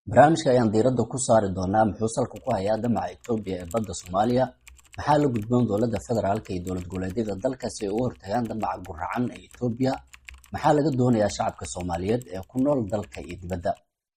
barnaamijka ayaan diiradda ku saari doonaa muxuu salka ku hayaa damaca Itoobiya ee badda Soomaaliya. Maxaa la gudboon dowladda federaalka iyo dowlad goboleedyada dalka si ay uga hortagaan damaca guracan ee Itoobiya? Maxaa laga doonayaa shacabka Soomaaliyeed ee ku nool dalka iyo dibadda?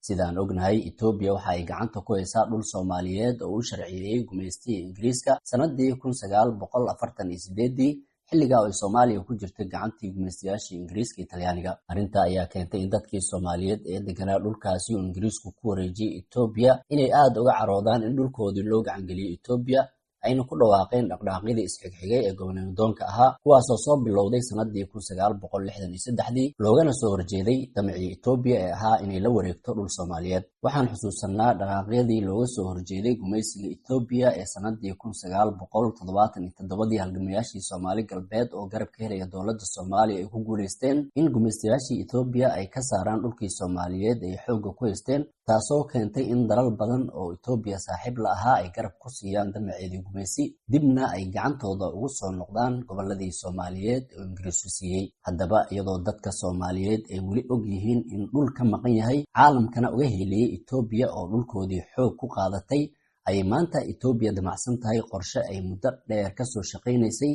Sidaan ognahay, Itoobiya waxa ay gacanta ku haysaa dhul Soomaaliyeed oo uu sharciyeeyay gumeystihii Ingiriiska sanadii 1948 xilliga ay Soomaaliya ku jirtay gacantii gumeystayaashii Ingiriiska iyo Talyaaniga. Arrinta ayaa keentay in dadkii Soomaaliyeed ee deganaa dhulkaasi uu Ingiriisku ku wareejiyay Itoobiya inay aad uga caroodaan in dhulkoodii loo gacan geliyay Itoobiya, ayna ku dhawaaqeen dhaqdhaqaaqyadii isxigxigay ee gobondoonka ahaa, kuwaasoo soo bilowday sanadii 1963 loogana soo horjeeday damacii Itoobiya ee ahaa inay la wareegto dhul Soomaaliyeed. Waxaan xusuusanaa dhaqdhaqaaqyadii looga soo horjeeday gumeysiga Itoobiya ee sanadii 1977 halgamayaashii Soomaali galbeed oo garab ka helaya dowladda Soomaaliya ay ku guuleysteen in gumeystayaashii Itoobiya ay ka saaraan dhulkii Soomaaliyeed ay xoogga ku haysteen, taasoo keentay in dalal badan oo Itoobiya saaxiib la ahaa ay garab ku siiyaan damaceedii gumeysi, dibna ay gacantooda ugu soo noqdaan gobolladii Soomaaliyeed oo Ingiriisku siiyey. Haddaba, iyadoo dadka Soomaaliyeed ay weli og yihiin in dhul ka maqan yahay, caalamkana uga heliyay Itoobiya oo dhulkoodii xoog ku qaadatay, ayay maanta Itoobiya damacsan tahay qorshe ay muddo dheer ka soo shaqaynaysay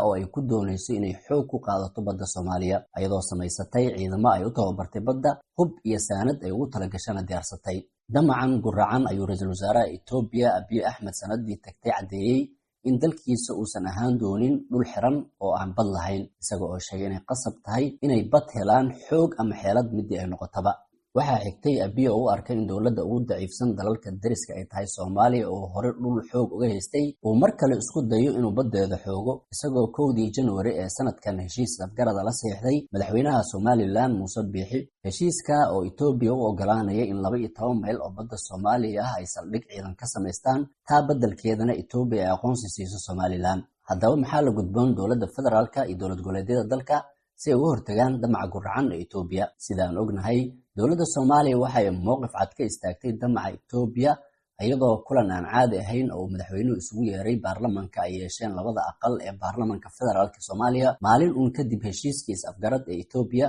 oo ay ku doonayso inay xoog ku qaadato badda Soomaaliya, ayadoo samaysatay ciidamo ay u tababartay badda, hub iyo saanad ay ugu talagashana diyaarsatay. Damacan guracan ayuu ra'iisul wasaaraha Itoobiya Abiy Ahmed sanadii tagtay cadeeyay in dalkiisa uusan ahaan doonin dhul xiran oo aan bad lahayn, isaga oo sheegay inay qasab tahay inay bad helaan xoog ama xeelad midii ay noqotaba. Waxaa xigtay Abiy oo u arkay in dowladda ugu daciifsan dalalka dariska ay tahay Soomaaliya oo hore dhul xoog uga haystay uu mar kale isku dayo inuu baddeeda xoogo, isagoo 1 January ee sanadkan heshiis afgarada la saxiixday madaxweynaha Somaliland Muuse Biixi. Heshiiska oo Itoobiya u ogolaanaya in 12 mayl oo badda Soomaaliya ah ay saldhig ciidan ka samaystaan, taa beddelkeedana Itoobiya ay aqoonsi siiso Somaliland. Haddaba, maxaa la gudboon dowladda federaalka iyo dowlad goboleedyada dalka si ay uga hortagaan damaca guracan ee Itoobiya? Sidaan ognahay, dowladda Soomaaliya waxay mowqif cad ka istaagtay damaca Itoobiya, iyadoo kulan aan caadi ahayn oo madaxweynuhu isugu yeeray baarlamaanka ay yeesheen labada aqal ee baarlamaanka federaalka Soomaaliya maalin uun kadib heshiiskii is-afgarad ee Itoobiya,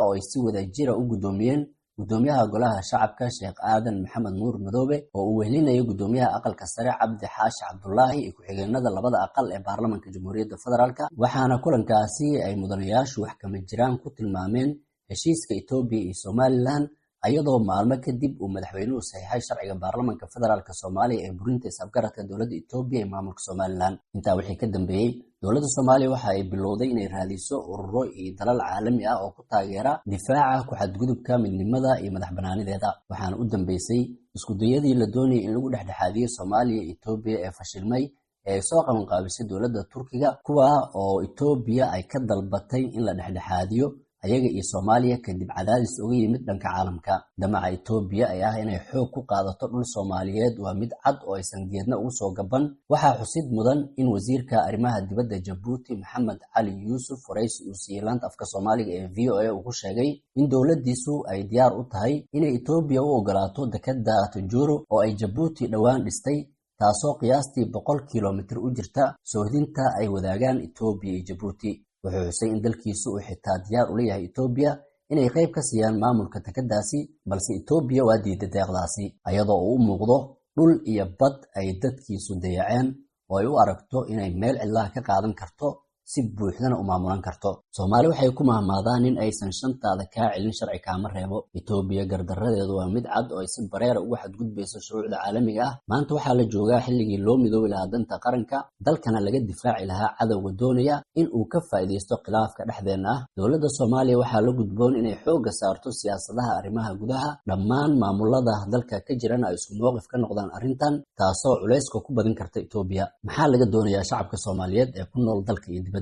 oo ay si wadajir ah u gudoomiyeen gudoomiyaha golaha shacabka Sheekh Aadan Maxamed Nuur Madoobe oo uu wehelinayo gudoomiyaha aqalka sare Cabdi Xaashi Cabdullaahi iyo ku-xigeenada labada aqal ee baarlamaanka Jamhuuriyadda Federaalka. Waxaana kulankaasi ay mudanayaashu wax kama jiraan ku tilmaameen heshiiska Itoobiya iyo Somaliland, ayadoo maalmo kadib uu madaxweynuhu saxiixay sharciga baarlamaanka federaalka Soomaaliya ee burinta is-afgaradka dowladda Itoobiya iyo maamulka Somaliland. Intaa wixii ka dambeeyay, dowladda Soomaaliya waxa ay bilowday inay raadiso ururo iyo dalal caalami ah oo ku taageera difaaca ku xadgudubka midnimada iyo madaxbannaanideeda. Waxaana u dambeysay isku dayadii la doonayay in lagu dhexdhexaadiyo Soomaaliya iyo Itoobiya ee fashilmay ee soo qabanqaabisay dowladda Turkiga, kuwa oo Itoobiya ay ka dalbatay in la dhexdhexaadiyo ayaga iyo Soomaaliya kadib cadaadis uga yimid dhanka caalamka. Damaca Itoobiya ay ah inay xoog ku qaadato dhul Soomaaliyeed waa mid cad oo aysan geedna ugu soo gaban. Waxaa xusid mudan in wasiirka arrimaha dibadda Jabuuti Maxamed Cali Yuusuf waraysi uu siiyay laanta afka Soomaaliga ee VOA uu ku sheegay in dowladdiisu ay diyaar u tahay inay Itoobiya u ogolaato dekedda Tajuru oo ay Jabuuti dhowaan dhistay, taasoo qiyaastii 100 kiiloomitir u jirta sohdinta ay wadaagaan Itoobiya iyo Jabuuti. Wuxuu xusay in dalkiisu uu xitaa diyaar u leeyahay Itoobiya inay qayb ka siiyaan maamulka dekeddaasi, balse Itoobiya waa diiday deeqdaasi, ayadoo uu u muuqdo dhul iyo bad ay dadkiisu dayaceen oo ay u aragto inay meel cidlaha ka qaadan karto, si buuxdana u maamulan karto. Soomaali waxay ku mahmaadaan in aysan shantaada kaa celin sharci kaama reebo. Itoobiya gardaradeedu waa mid cad oo ay si bareera uga xadgudbayso shuruucda caalamiga ah. Maanta waxaa la joogaa xilligii loo midoobi lahaa danta qaranka, dalkana laga difaaci lahaa cadowga doonaya in uu ka faa'iidaysto khilaafka dhexdeena ah. Dowladda Soomaaliya waxaa la gudboon inay xoogga saarto siyaasadaha arrimaha gudaha, dhammaan maamulada dalka ka jirana ay isku mowqif ka noqdaan arrintan, taasoo culayska ku badin karta Itoobiya. Maxaa laga doonayaa shacabka Soomaaliyeed ee ku nool dalka iyo dibadda?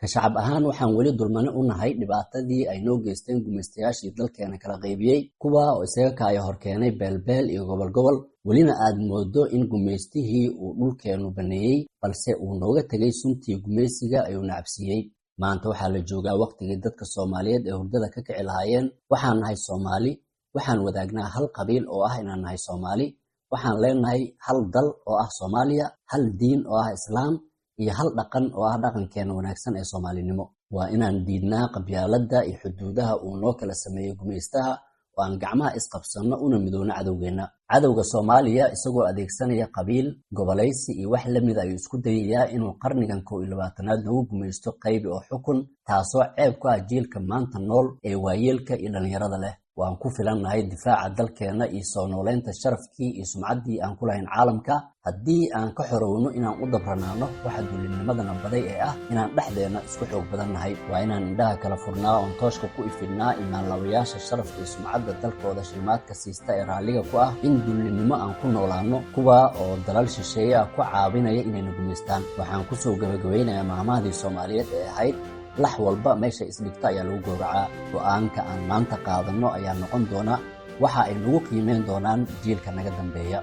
Ka shacab ahaan, waxaan weli dulmane u nahay dhibaatadii ay noo geysteen gumeystayaashii dalkeena kala qaybiyey, kuwa oo isaga kaaya horkeenay beelbeel iyo gobol-gobol. welina aad moodo in gumeystihii uu dhulkeenu baneeyay, balse uu nooga tagay suntii gumeysiga ayuu nacabsiiyey. maanta waxaa la joogaa waqtigii dadka Soomaaliyeed ee hurdada ka kici lahaayeen. waxaan nahay Soomaali, waxaan wadaagnaa hal qabiil oo ah inaan nahay Soomaali, waxaan leenahay hal dal oo ah Soomaaliya, hal diin oo ah Islaam, iyo hal dhaqan oo ah dhaqankeena wanaagsan ee Soomaalinimo. waa inaan diidnaa qabyaaladda iyo xuduudaha uu noo kala sameeyo gumeystaha, oo aan gacmaha isqabsanno una midoona cadowgeena. Cadowga Soomaaliya isagoo adeegsanaya qabiil, gobolaysi iyo wax la mid ah ayuu isku dayayaa inuu qarnigan 21aad nagu gumaysto qayb oo xukun, taasoo ceeb ku ah jiilka maanta nool ee waayeelka iyo dhalinyarada leh. waan ku filannahay difaaca dalkeena iyo soo nooleynta sharafkii iyo sumcaddii aan ku lahayn caalamka haddii aan ka xorowno inaan u dabranaano waxa duulinimadana baday ee ah inaan dhexdeena isku xoog badannahay. waa inaan indhaha kala furnaa oon tooshka ku ifinnaa imaanlawayaasha sharafka iyo sumcadda dalkooda shilmaadka siista ee raalliga ku ah in duulinimo aan ku noolaano, kuwa oo dalal shisheeye ah ku caawinaya inayna gumaystaan. waxaan kusoo gabagabeynayaa maamahdii Soomaaliyeed ee ahayd lax walba meesha isdhigta ayaa lagu gowracaa. go'aanka aan maanta qaadanno ayaa noqon doona waxa ay nagu qiimeyn doonaan jiilka naga dambeeya.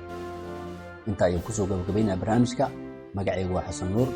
inta ayaan kusoo gabagabeynaa barnaamijka. magacaygu waa Xasan Nuur.